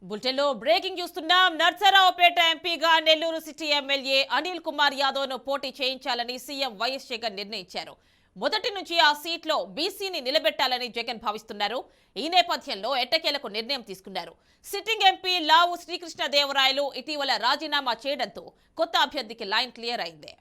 బులెటిన్లో బ్రేకింగ్ చూస్తున్నాం. నర్సరావుపేట ఎంపీగా నెల్లూరు సిటీ ఎమ్మెల్యే అనిల్ కుమార్ యాదవ్ ను పోటీ చేయించాలని సీఎం వైఎస్ జగన్ నిర్ణయించారు. మొదటి నుంచి ఆ సీట్లో బీసీని నిలబెట్టాలని జగన్ భావిస్తున్నారు. ఈ నేపథ్యంలో ఎట్టకేలకు నిర్ణయం తీసుకున్నారు. సిట్టింగ్ ఎంపీ లావు శ్రీకృష్ణదేవరాయలు ఇటీవల రాజీనామా చేయడంతో కొత్త అభ్యర్థికి లైన్ క్లియర్ అయింది.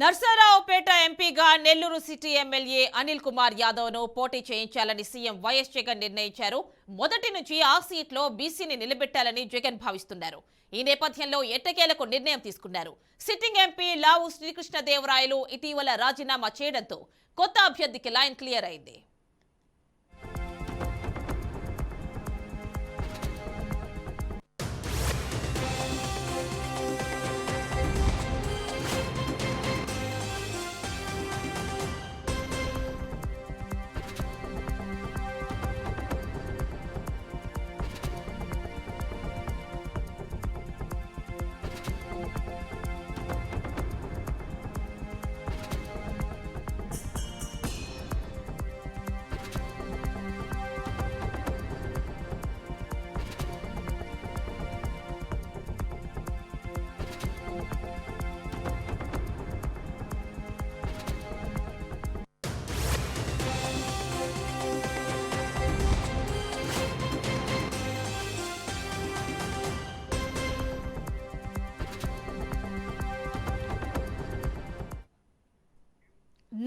నర్సరావుపేట ఎంపీగా నెల్లూరు సిటీ ఎమ్మెల్యే అనిల్ కుమార్ యాదవ్ ను పోటీ చేయించాలని సీఎం వైఎస్ జగన్ నిర్ణయించారు. మొదటి నుంచి ఆ సీట్లో బీసీని నిలబెట్టాలని జగన్ భావిస్తున్నారు. ఈ నేపథ్యంలో ఎట్టకేలకు నిర్ణయం తీసుకున్నారు. సిట్టింగ్ ఎంపీ లావు శ్రీకృష్ణదేవరాయలు ఇటీవల రాజీనామా చేయడంతో కొత్త అభ్యర్థికి లైన్ క్లియర్ అయింది.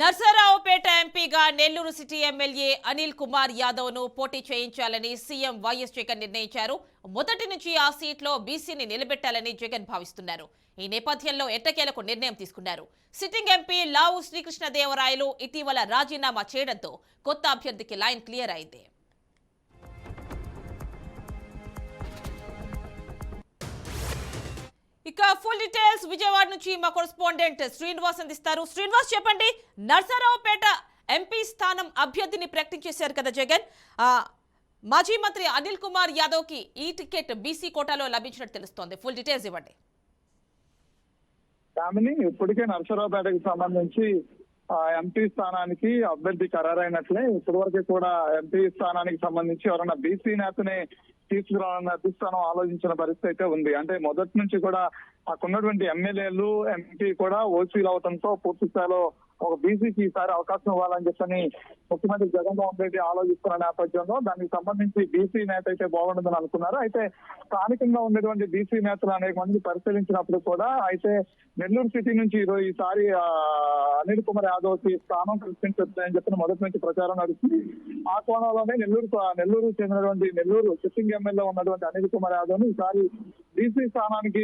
నర్సరావుపేట ఎంపీగా నెల్లూరు సిటీ ఎమ్మెల్యే అనిల్ కుమార్ యాదవ్ ను పోటీ చేయించాలని సీఎం వైఎస్ జగన్ నిర్ణయించారు. మొదటి నుంచి ఆ సీట్లో బీసీని నిలబెట్టాలని జగన్ భావిస్తున్నారు. ఈ నేపథ్యంలో ఎట్టకేలకు నిర్ణయం తీసుకున్నారు. సిట్టింగ్ ఎంపీ లావు శ్రీకృష్ణదేవరాయలు ఇటీవల రాజీనామా చేయడంతో కొత్త అభ్యర్థికి లైన్ క్లియర్ అయింది. ఇక ఫుల్ డీటెయిల్స్ విజయవాడ నుంచి మా కరెస్పాండెంట్ శ్రీనివాస్ అందిస్తారు. శ్రీనివాస్, చెప్పండి, నర్సరావుపేట ఎంపీ స్థానం అభ్యర్థిని ప్రకటించేశారు కదా జగన్. మాజీ మంత్రి అనిల్ కుమార్ యాదవ్ కి ఈ టికెట్ బీసీ కోటాలో లభించినట్టు తెలుస్తోంది. ఫుల్ డీటెయిల్స్ ఇవ్వండి. ఇప్పటికే నర్సరావుపేటకి సంబంధించి ఎంపీ స్థానానికి అభ్యర్థి ఖరారైనట్లే. ఇప్పటి వరకు కూడా ఎంపీ స్థానానికి సంబంధించి ఎవరైనా బీసీ నేతని తీసుకురావాలన్న అధిష్టానం ఆలోచించిన పరిస్థితి అయితే ఉంది. అంటే మొదటి నుంచి కూడా అక్కడున్నటువంటి ఎమ్మెల్యేలు ఎంపీ కూడా ఓసీలు అవడంతో పూర్తి స్థాయిలో ఒక బీసీకి ఈసారి అవకాశం ఇవ్వాలని చెప్పని ముఖ్యమంత్రి జగన్మోహన్ రెడ్డి ఆలోచిస్తున్న నేపథ్యంలో దానికి సంబంధించి బీసీ నేత అయితే బాగుంటుందని అనుకున్నారు. అయితే స్థానికంగా ఉన్నటువంటి బీసీ నేతలు అనేక మంది పరిశీలించినప్పుడు కూడా అయితే నెల్లూరు సిటీ నుంచి ఈసారి అనిల్ కుమార్ యాదవ్ కి స్థానం కల్పించొచ్చని చెప్పిన మొదటి నుంచి ప్రచారం నడుస్తుంది. ఆ కోణంలోనే నెల్లూరు చెందినటువంటి నెల్లూరు సిట్టింగ్ ఎమ్మెల్యే ఉన్నటువంటి అనిల్ కుమార్ యాదవ్ ను ఈసారి బీసీ స్థానానికి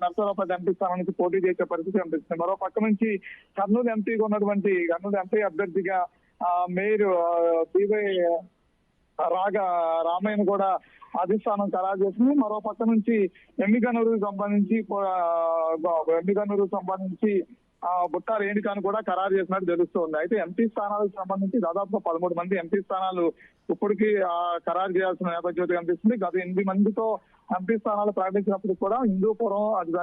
నర్సరావుపేట ఎంపీ స్థానానికి పోటీ చేసే పరిస్థితి కనిపిస్తుంది. మరో పక్క నుంచి కర్నూలు ఎంపీగా ఉన్నటువంటి కర్నూలు ఎంపీ అభ్యర్థిగా మేయర్ బీవై రామయ్యను కూడా అధిష్టానం ఖరారు చేసింది. మరో పక్క నుంచి ఎమ్మిగనూరుకు సంబంధించి బుట్టా రేణుకాను కూడా ఖరారు చేసినట్టు తెలుస్తోంది. అయితే ఎంపీ స్థానాలకు సంబంధించి దాదాపుగా 13 మంది ఎంపీ స్థానాలు ఇప్పటికీ ఖరారు చేయాల్సిన నేపథ్యం కనిపిస్తుంది. గత 8 మందితో ఎంపీ స్థానాలు ప్రకటించినప్పుడు కూడా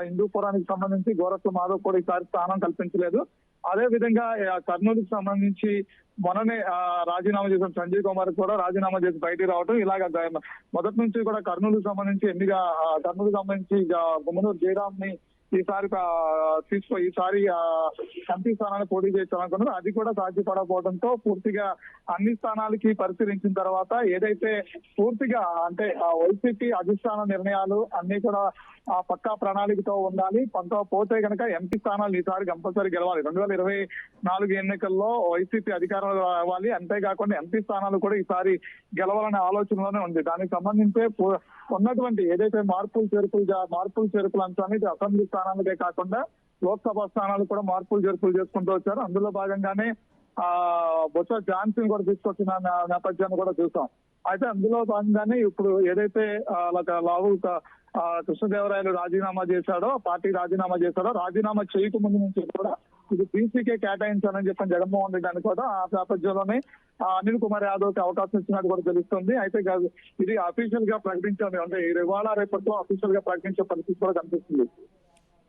హిందూపురానికి సంబంధించి గోరఖ్ల మాధవ్ కూడా ఈసారి స్థానం కల్పించలేదు. అదే విధంగా కర్నూలుకి సంబంధించి మొన్ననే రాజీనామా చేసిన సంజయ్ కుమార్ కూడా రాజీనామా చేసి బయటికి రావడం, ఇలాగ మొదటి నుంచి కూడా కర్నూలుకి సంబంధించి గుమ్మనూరు జయరామ్ ని ఈసారి ఎంపీ స్థానాన్ని పోటీ చేయాలనుకున్నారు. అది కూడా సాధ్యపడకపోవడంతో పూర్తిగా అన్ని స్థానాలకి పరిశీలించిన తర్వాత ఏదైతే పూర్తిగా అంటే వైసీపీ అధిష్టాన నిర్ణయాలు అన్ని కూడా పక్కా ప్రణాళికతో ఉండాలి. పోతే కనుక ఎంపీ స్థానాలు ఈసారి కంపల్సరీ గెలవాలి. 2024 ఎన్నికల్లో వైసీపీ అధికారంలో రావాలి. అంతేకాకుండా ఎంపీ స్థానాలు కూడా ఈసారి గెలవాలనే ఆలోచనలోనే ఉంది. దానికి సంబంధించే ఉన్నటువంటి ఏదైతే మార్పులు చేర్పులు అంశాన్ని అసెంబ్లీ స్థానాలకే కాకుండా లోక్సభ స్థానాలు కూడా మార్పులు చేర్పులు చేసుకుంటూ వచ్చారు. అందులో భాగంగానే బొత్స ఝాన్సీని కూడా తీసుకొచ్చిన నేపథ్యాన్ని కూడా చూసాం. అయితే అందులో భాగంగానే ఇప్పుడు ఏదైతే లావు కృష్ణదేవరాయలు రాజీనామా చేశాడో, పార్టీ రాజీనామా చేశాడో, రాజీనామా చేయకముందు నుంచి కూడా ఇది బీసీకే కేటాయించాలని చెప్పిన జగన్మోహన్ రెడ్డి అని కూడా ఆ నేపథ్యంలోనే అనిల్ కుమార్ యాదవ్ కి అవకాశం ఇచ్చినట్టు కూడా తెలుస్తుంది. అయితే ఇది అఫీషియల్ గా ప్రకటించాలి అంటే ఇవాళ రేపటితో అఫీషియల్ గా ప్రకటించే పరిస్థితి కూడా కనిపిస్తుంది.